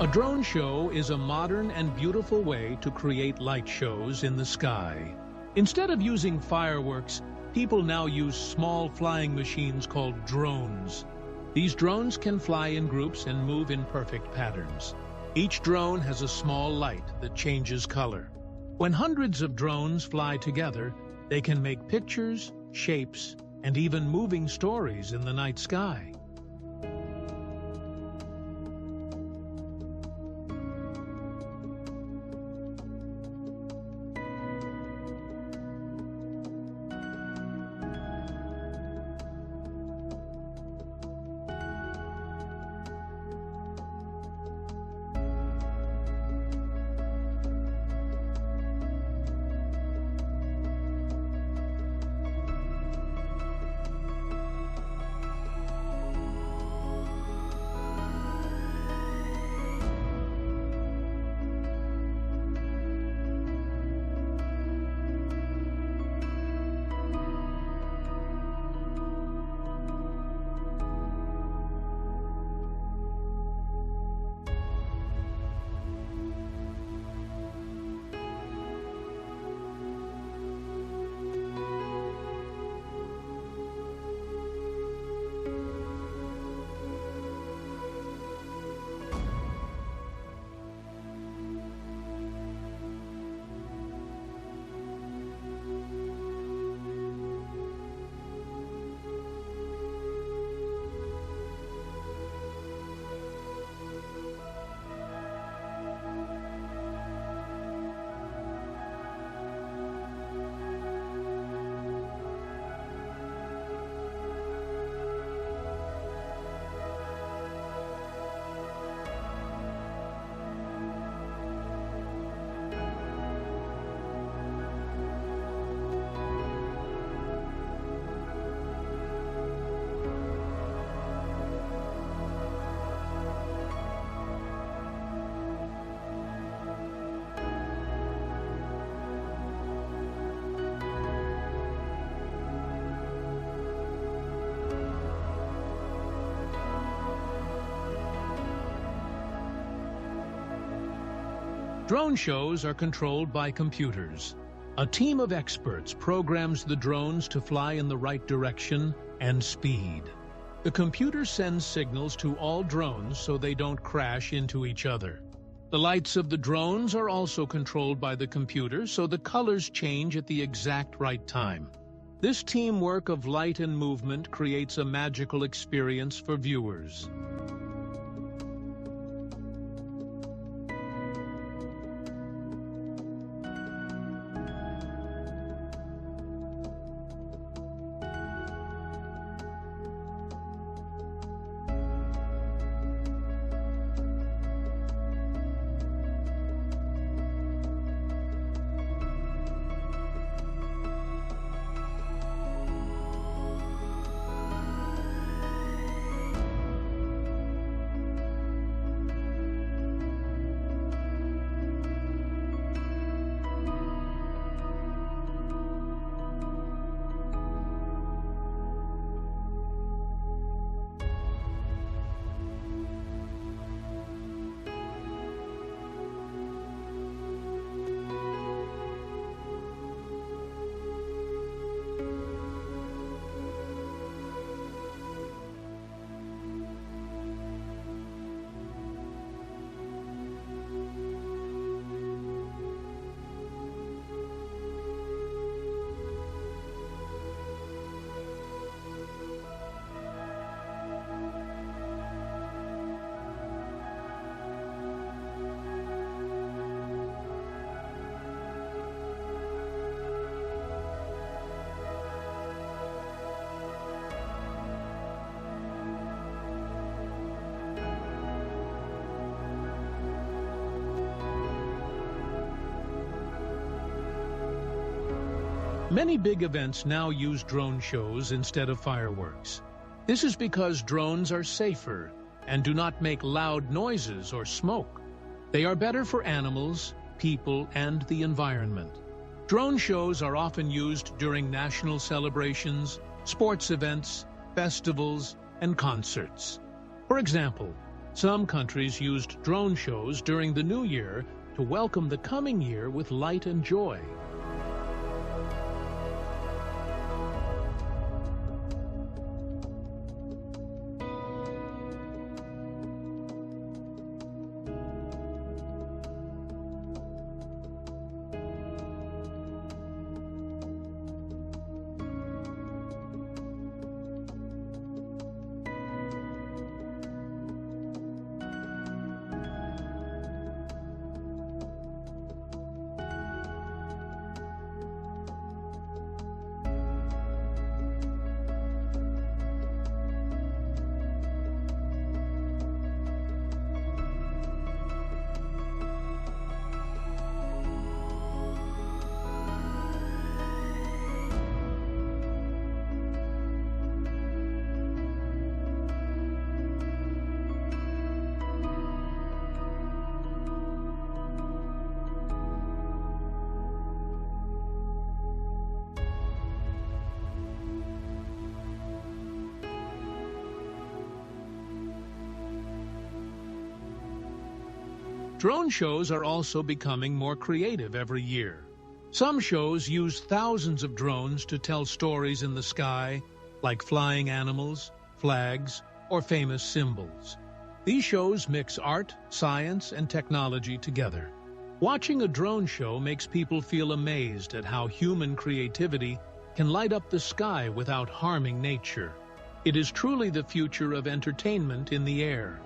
A drone show is a modern and beautiful way to create light shows in the sky. Instead of using fireworks, people now use small flying machines called drones. These drones can fly in groups and move in perfect patterns. Each drone has a small light that changes color. When hundreds of drones fly together, they can make pictures, shapes, and even moving stories in the night sky. Drone shows are controlled by computers. A team of experts programs the drones to fly in the right direction and speed. The computer sends signals to all drones so they don't crash into each other. The lights of the drones are also controlled by the computer so the colors change at the exact right time. This teamwork of light and movement creates a magical experience for viewers. Many big events now use drone shows instead of fireworks. This is because drones are safer and do not make loud noises or smoke. They are better for animals, people, and the environment. Drone shows are often used during national celebrations, sports events, festivals, and concerts. For example, Some countries used drone shows during the new year to welcome the coming year with light and joy. Drone shows are also becoming more creative every year. Some shows use thousands of drones to tell stories in the sky, like flying animals, flags, or famous symbols. These shows mix art, science, and technology together. Watching a drone show makes people feel amazed at how human creativity can light up the sky without harming nature. It is truly the future of entertainment in the air.